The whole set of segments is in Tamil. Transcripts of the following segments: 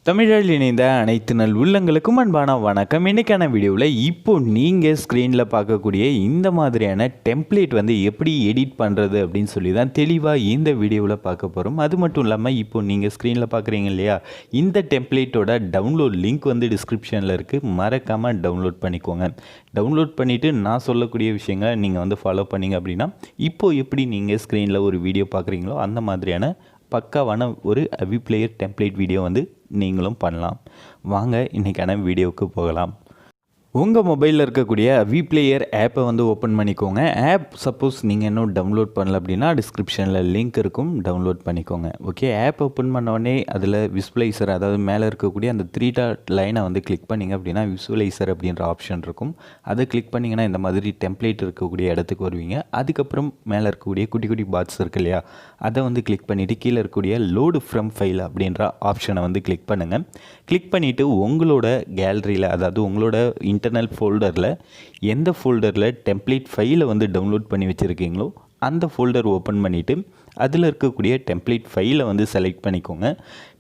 தமிழில் இணைந்த அனைத்து நல் உள்ளங்களுக்கும் அன்பான வணக்கம். இன்றைக்கான வீடியோவில் இப்போது நீங்கள் ஸ்க்ரீனில் பார்க்கக்கூடிய இந்த மாதிரியான டெம்ப்ளேட் வந்து எப்படி எடிட் பண்ணுறது அப்படின்னு சொல்லி தான் தெளிவாக இந்த வீடியோவில் பார்க்க போகிறோம். அது மட்டும் இல்லாமல் இப்போது நீங்கள் ஸ்க்ரீனில் பார்க்குறீங்க இல்லையா, இந்த டெம்ப்ளேட்டோட டவுன்லோட் லிங்க் வந்து டிஸ்கிரிப்ஷனில் இருக்குது. மறக்காமல் டவுன்லோட் பண்ணிக்கோங்க. டவுன்லோட் பண்ணிவிட்டு நான் சொல்லக்கூடிய விஷயங்களை நீங்கள் வந்து ஃபாலோ பண்ணிங்க அப்படின்னா இப்போது எப்படி நீங்கள் ஸ்க்ரீனில் ஒரு வீடியோ பார்க்குறீங்களோ அந்த மாதிரியான பக்காவான ஒரு Aveeplayer டெம்ப்ளேட் வீடியோ வந்து நீங்களும் பண்ணலாம். வாங்க இன்றைக்கான வீடியோவுக்கு போகலாம். உங்கள் மொபைலில் இருக்கக்கூடிய Aveeplayer ஆப்பை வந்து ஓப்பன் பண்ணிக்கோங்க. ஆப் சப்போஸ் நீங்கள் இன்னும் டவுன்லோட் பண்ணல அப்படின்னா டிஸ்கிரிப்ஷனில் லிங்க் இருக்கும், டவுன்லோட் பண்ணிக்கோங்க. ஓகே, ஆப் ஓப்பன் பண்ணோடனே அதில் விஸ்வலைசர், அதாவது மேலே இருக்கக்கூடிய அந்த 3 டாட் லைனை வந்து கிளிக் பண்ணிங்க அப்படின்னா விஸ்வலைசர் அப்படின்ற ஆப்ஷன் இருக்கும். அதை கிளிக் பண்ணிங்கன்னா இந்த மாதிரி டெம்ப்ளேட் இருக்கக்கூடிய இடத்துக்கு வருவீங்க. அதுக்கப்புறம் மேலே இருக்கக்கூடிய குட்டி குட்டி பாட்ஸ் இருக்கு இல்லையா, அதை வந்து கிளிக் பண்ணிவிட்டு கீழே இருக்கக்கூடிய லோடு ஃப்ரம் ஃபைல் அப்படின்ற ஆப்ஷனை வந்து கிளிக் பண்ணுங்கள். கிளிக் பண்ணிவிட்டு உங்களோட கேலரியில், அதாவது உங்களோட இன்டர்னல் ஃபோல்டரில் எந்த ஃபோல்டரில் டெம்ப்ளேட் ஃபைலை வந்து டவுன்லோட் பண்ணி வச்சுருக்கீங்களோ அந்த ஃபோல்டர் ஓப்பன் பண்ணிவிட்டு அதில் இருக்கக்கூடிய டெம்ப்ளேட் ஃபைலை வந்து செலக்ட் பண்ணிக்கோங்க.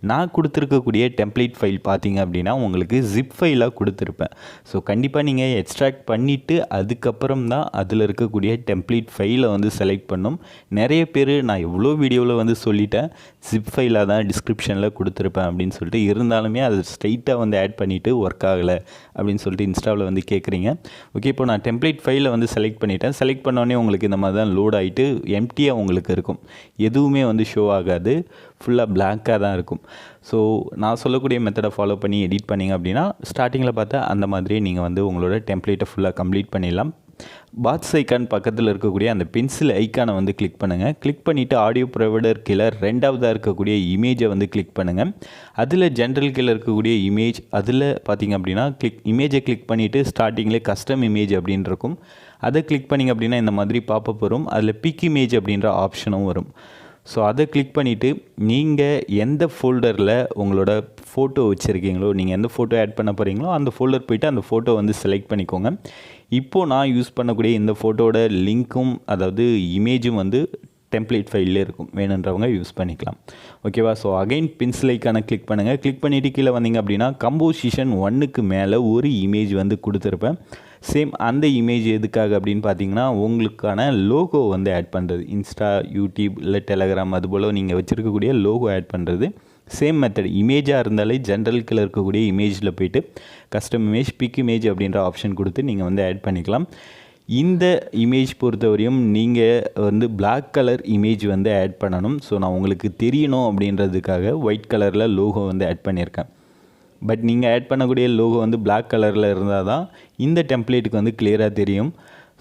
நான் கொடுத்துருக்கக்கூடிய டெம்ப்ளேட் ஃபைல் பார்த்தீங்க அப்படின்னா உங்களுக்கு ஜிப் ஃபைலாக கொடுத்துருப்பேன். ஸோ கண்டிப்பாக நீங்கள் எக்ஸ்ட்ராக்ட் பண்ணிவிட்டு அதுக்கப்புறம் தான் அதில் இருக்கக்கூடிய டெம்ப்ளேட் ஃபைலை வந்து செலக்ட் பண்ணும். நிறைய பேர் நான் எவ்வளோ வீடியோவில் வந்து சொல்லிட்டேன் ஜிப் ஃபைலாக தான் டிஸ்கிரிப்ஷனில் கொடுத்துருப்பேன் அப்படின்னு சொல்லிட்டு, இருந்தாலுமே அது ஸ்ட்ரைட்டாக வந்து ஆட் பண்ணிவிட்டு ஒர்க் ஆகலை அப்படின்னு சொல்லிட்டு இன்ஸ்டாவில் வந்து கேட்குறீங்க. ஓகே, இப்போ நான் டெம்ப்ளேட் ஃபைலை வந்து செலக்ட் பண்ணிட்டேன். செலக்ட் பண்ணோடனே உங்களுக்கு இந்த மாதிரி தான் லோட் ஆகிட்டு எம்டியாக உங்களுக்கு இருக்கும், எதுவுமே வந்து ஷோ ஆகாது, ஃபுல்லாக பிளாங்காக தான் இருக்கும். ஸோ நான் சொல்லக்கூடிய மெத்தடை ஃபாலோ பண்ணி எடிட் பண்ணிங்க அப்படின்னா ஸ்டார்டிங்கில் பார்த்தா அந்த மாதிரியே நீங்கள் வந்து உங்களோட டெம்ப்ளேட்டை ஃபுல்லாக கம்ப்ளீட் பண்ணிடலாம். பாக்ஸ் ஐக்கான் பக்கத்தில் இருக்கக்கூடிய அந்த பென்சில் ஐக்கானை வந்து கிளிக் பண்ணுங்கள். கிளிக் பண்ணிவிட்டு ஆடியோ ப்ரொவைடர் கீழே ரெண்டாவதாக இருக்கக்கூடிய இமேஜை வந்து கிளிக் பண்ணுங்கள். அதில் ஜென்ரல் கீழே இருக்கக்கூடிய இமேஜ், அதில் பார்த்திங்க அப்படின்னா இமேஜை கிளிக் பண்ணிவிட்டு ஸ்டார்டிங்கில் கஸ்டம் இமேஜ் அப்படின்னு இருக்கும். அதை கிளிக் பண்ணிங்க அப்படின்னா இந்த மாதிரி பாப்பப் வரும். அதில் பிக் இமேஜ் அப்படின்ற ஆப்ஷனும் வரும். ஸோ அதை கிளிக் பண்ணிவிட்டு நீங்கள் எந்த ஃபோல்டரில் உங்களோட ஃபோட்டோ வச்சுருக்கீங்களோ, நீங்கள் எந்த ஃபோட்டோ ஆட் பண்ண போகிறீங்களோ அந்த ஃபோல்டர் போய்ட்டு அந்த ஃபோட்டோ வந்து செலக்ட் பண்ணிக்கோங்க. இப்போது நான் யூஸ் பண்ணக்கூடிய இந்த ஃபோட்டோட லிங்க்கும், அதாவது இமேஜும் வந்து டெம்ப்ளேட் ஃபைல்லே இருக்கும், வேணுன்றவங்க யூஸ் பண்ணிக்கலாம். ஓகேவா? ஸோ அகைன் பென்சில் ஐக்கானை கிளிக் பண்ணுங்கள். கிளிக் பண்ணிவிட்டு கீழே வந்தீங்க அப்படின்னா கம்போசிஷன் 1க்கு மேலே ஒரு இமேஜ் வந்து கொடுத்துருப்பேன். சேம் அந்த இமேஜ் எதுக்காக அப்படின்னு பார்த்தீங்கன்னா உங்களுக்கான லோகோ வந்து ஆட் பண்ணுறது, இன்ஸ்டா, யூடியூப் இல்லை டெலகிராம் அதுபோல் நீங்கள் வச்சுருக்கக்கூடிய லோகோ ஆட் பண்ணுறது. சேம் மெத்தட், இமேஜாக இருந்தாலே ஜென்ரலுக்கில் இருக்கக்கூடிய இமேஜில் போய்ட்டு கஸ்டம் இமேஜ், பிக் இமேஜ் அப்படின்ற ஆப்ஷன் கொடுத்து நீங்கள் வந்து ஆட் பண்ணிக்கலாம். இந்த இமேஜ் பொறுத்தவரையும் நீங்கள் வந்து பிளாக் கலர் இமேஜ் வந்து ஆட் பண்ணணும். ஸோ நான் உங்களுக்கு தெரியணும் அப்படின்றதுக்காக ஒயிட் கலரில் லோகோ வந்து ஆட் பண்ணியிருக்கேன். பட் நீங்கள் ஆட் பண்ணக்கூடிய லோகோ வந்து பிளாக் கலரில் இருந்தால் தான் இந்த டெம்ப்ளேட்டுக்கு வந்து கிளியராக தெரியும்.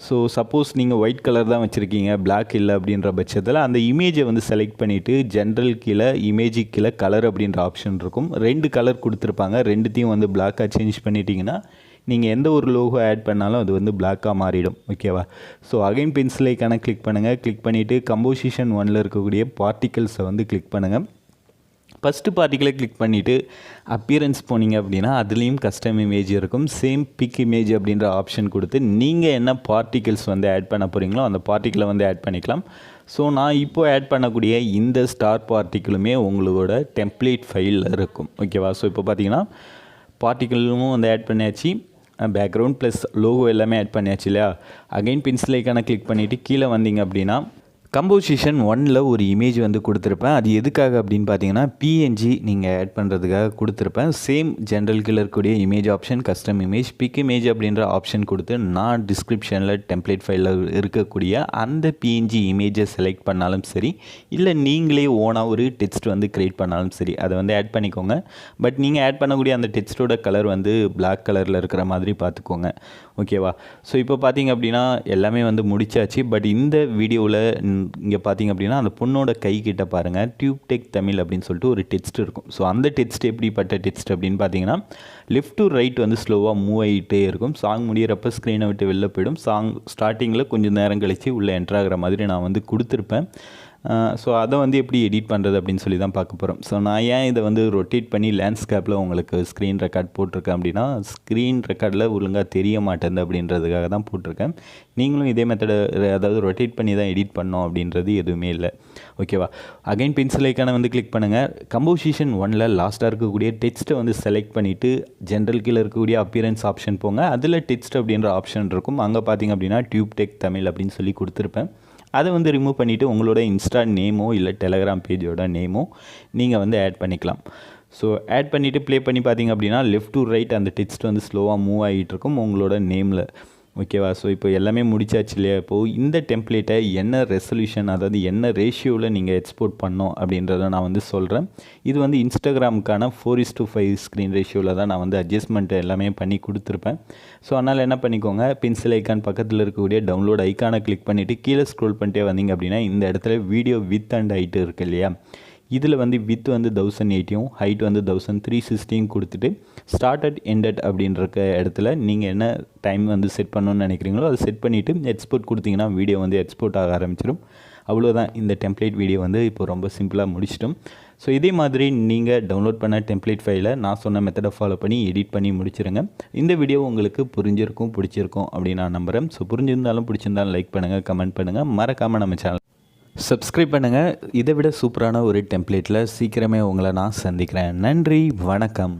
ஸோ சப்போஸ் நீங்கள் ஒயிட் கலர் தான் வச்சுருக்கீங்க, பிளாக் இல்லை அப்படின்ற பட்சத்தில் அந்த இமேஜை வந்து செலக்ட் பண்ணிவிட்டு ஜென்ரல் கீழே இமேஜுக்கு கீழே கலர் அப்படின்ற ஆப்ஷன் இருக்கும். 2 கலர் கொடுத்துருப்பாங்க, ரெண்டுத்தையும் வந்து பிளாக்காக சேஞ்ச் பண்ணிட்டீங்கன்னா நீங்கள் எந்த ஒரு லோகோ ஆட் பண்ணாலும் அது வந்து பிளாக்காக மாறிடும். ஓகேவா? ஸோ அகைன் பென்சில் ஐக்கான கிளிக் பண்ணுங்கள். கிளிக் பண்ணிவிட்டு கம்போசிஷன் 1ல் இருக்கக்கூடிய பார்ட்டிகல்ஸை வந்து கிளிக் பண்ணுங்கள். ஃபஸ்ட்டு பார்ட்டிக்கலை கிளிக் பண்ணிவிட்டு அப்பியரன்ஸ் போனீங்க அப்படின்னா அதுலேயும் கஸ்டம் இமேஜ் இருக்கும். சேம் பிக் இமேஜ் அப்படின்ற ஆப்ஷன் கொடுத்து நீங்கள் என்ன பார்ட்டிகல்ஸ் வந்து ஆட் பண்ண போகிறீங்களோ அந்த பார்ட்டிக்கலை வந்து ஆட் பண்ணிக்கலாம். ஸோ நான் இப்போது ஆட் பண்ணக்கூடிய இந்த ஸ்டார் பார்ட்டிக்கலுமே உங்களோட டெம்ப்ளேட் ஃபைலில் இருக்கும். ஓகேவா? ஸோ இப்போ பார்த்தீங்கன்னா பார்ட்டிக்கலும் வந்து ஆட் பண்ணியாச்சு, பேக்ரவுண்ட் ப்ளஸ் லோகோ எல்லாமே ஆட் பண்ணியாச்சு இல்லையா. அகைன் பென்சில் ஐக்கானை கிளிக் பண்ணிவிட்டு கீழே வந்தீங்க அப்படின்னா கம்போசிஷன் 1ல் ஒரு இமேஜ் வந்து கொடுத்துருப்பேன். அது எதுக்காக அப்படின்னு பார்த்தீங்கன்னா பிஎன்ஜி நீங்கள் ஆட் பண்ணுறதுக்காக கொடுத்துருப்பேன். சேம் ஜென்ரல் கீழே இருக்கக்கூடிய image option, custom image, big image அப்படின்ற ஆப்ஷன் கொடுத்து நான் டிஸ்கிரிப்ஷனில் டெம்ப்ளேட் ஃபைலில் இருக்கக்கூடிய அந்த பிஎன்ஜி இமேஜை செலக்ட் பண்ணாலும் சரி, இல்லை நீங்களே ஓனாக ஒரு டெக்ஸ்ட் வந்து க்ரியேட் பண்ணாலும் சரி, அதை வந்து ஆட் பண்ணிக்கோங்க. பட் நீங்கள் ஆட் பண்ணக்கூடிய அந்த டெக்ஸ்ட்டோட கலர் வந்து பிளாக் கலரில் இருக்கிற மாதிரி பார்த்துக்கோங்க. ஓகேவா? ஸோ இப்போ பார்த்தீங்க அப்படின்னா எல்லாமே வந்து முடிச்சாச்சு. பட் இந்த வீடியோவில் இங்கே பார்த்தீங்க அப்படின்னா அந்த பொண்ணோட கை கிட்ட பாருங்கள் டியூப் டெக் தமிழ் அப்படின்னு சொல்லிட்டு ஒரு டெக்ஸ்ட் இருக்கும். ஸோ அந்த டெக்ஸ்ட் எப்படிப்பட்ட டெக்ஸ்ட் அப்படின்னு பார்த்தீங்கன்னா லெஃப்ட் டு ரைட் வந்து ஸ்லோவாக மூவ் ஆகிட்டே இருக்கும். சாங் முடிகிறப்ப ஸ்க்ரீனை விட்டு வெளில போயிடும். சாங் ஸ்டார்டிங்கில் கொஞ்சம் நேரம் கழித்து உள்ளே என்ட்ராகிற மாதிரி நான் வந்து கொடுத்துருப்பேன். ஸோ அதை வந்து எப்படி எடிட் பண்ணுறது அப்படின்னு சொல்லி தான் பார்க்க போகிறோம். ஸோ நான் ஏன் இதை வந்து ரொட்டேட் பண்ணி லேண்ட்ஸ்கேப்பில் உங்களுக்கு ஸ்க்ரீன் ரெக்கார்ட் போட்டிருக்கேன் அப்படின்னா, ஸ்க்ரீன் ரெக்கார்டில் ஒழுங்காக தெரிய மாட்டேங்குது அப்படின்றதுக்காக தான் போட்டிருக்கேன். நீங்களும் இதே மெத்தடை அதாவது ரொட்டேட் பண்ணி தான் எடிட் பண்ணோம் அப்படின்றது எதுவுமே இல்லை. ஓகேவா? அகைன் பென்சில் ஐக்கானை வந்து கிளிக் பண்ணுங்கள். கம்போசிஷன் 1ல் லாஸ்ட்டாக இருக்கக்கூடிய டெக்ஸ்ட்டை வந்து செலக்ட் பண்ணிவிட்டு ஜென்ரல் கீழே இருக்கக்கூடிய அப்பியரன்ஸ் ஆப்ஷன் போங்க. அதில் டெக்ஸ்ட் அப்படின்ற ஆப்ஷன் இருக்கும். அங்கே பார்த்தீங்க அப்படின்னா டியூப் டெக் தமிழ் அப்படின்னு சொல்லி கொடுத்துருப்பேன். அதை வந்து ரிமூவ் பண்ணிவிட்டு உங்களோட இன்ஸ்டா நேமோ இல்லை டெலகிராம் பேஜோட நேமோ நீங்கள் வந்து ஆட் பண்ணிக்கலாம். ஸோ ஆட் பண்ணிவிட்டு ப்ளே பண்ணி பார்த்தீங்க அப்படின்னா லெஃப்ட் டு ரைட் அந்த டெக்ஸ்ட் வந்து ஸ்லோவாக மூவ் ஆகிட்டு இருக்கும் உங்களோட நேமில். ஓகேவா? ஸோ இப்போ எல்லாமே முடிச்சாச்சு இல்லையா? இப்போது இந்த டெம்ப்ளேட்டை என்ன ரெசல்யூஷன், அதாவது என்ன ரேஷியோவில் நீங்கள் எக்ஸ்போர்ட் பண்ணோம் அப்படின்றத நான் வந்து சொல்கிறேன். இது வந்து இன்ஸ்டாகிராமுக்கான 4:5 ஸ்க்ரீன் ரேஷியோவில் தான் நான் வந்து அட்ஜஸ்ட்மெண்ட் எல்லாமே பண்ணி கொடுத்துருப்பேன். ஸோ அதனால் என்ன பண்ணிக்கோங்க, பென்சில் ஐக்கான் பக்கத்தில் இருக்கக்கூடிய டவுன்லோட் ஐக்கானை கிளிக் பண்ணிவிட்டு கீழே ஸ்க்ரோல் பண்ணிட்டே வந்தீங்க அப்படின்னா இந்த இடத்துல வீடியோ வித் அண்ட் ஹைட்டு இருக்குது இல்லையா? இதில் வந்து வித் வந்து 1080யும் ஹைட் வந்து 1360யும் கொடுத்துட்டு ஸ்டார்ட் அட் எண்டட் அப்படின்ற இடத்துல நீங்கள் என்ன டைம் வந்து செட் பண்ணணும்னு நினைக்கிறீங்களோ அதை செட் பண்ணிவிட்டு எக்ஸ்போர்ட் கொடுத்தீங்கன்னா வீடியோ வந்து எக்ஸ்போர்ட் ஆக ஆரம்பிச்சிடும். அவ்வளோதான். இந்த டெம்ப்ளேட் வீடியோ வந்து இப்போ ரொம்ப சிம்பிளாக முடிச்சிட்டோம். ஸோ இதே மாதிரி நீங்கள் டவுன்லோட் பண்ண டெம்ப்ளேட் ஃபைலை நான் சொன்ன மெத்தடை ஃபாலோ பண்ணி எடிட் பண்ணி முடிச்சிருங்க. இந்த வீடியோ உங்களுக்கு பிடிச்சிருக்கும் அப்படின்னு நான் நம்புகிறேன். ஸோ புரிஞ்சிருந்தாலும் பிடிச்சிருந்தாலும் லைக் பண்ணுங்கள், கமெண்ட் பண்ணுங்கள், மறக்காமல் நம்ம சேனல் சப்ஸ்கிரைப் பண்ணுங்கள். இதை விட சூப்பரான ஒரு டெம்ப்ளேட்டில் சீக்கிரமே உங்களை நான் சந்திக்கிறேன். நன்றி, வணக்கம்.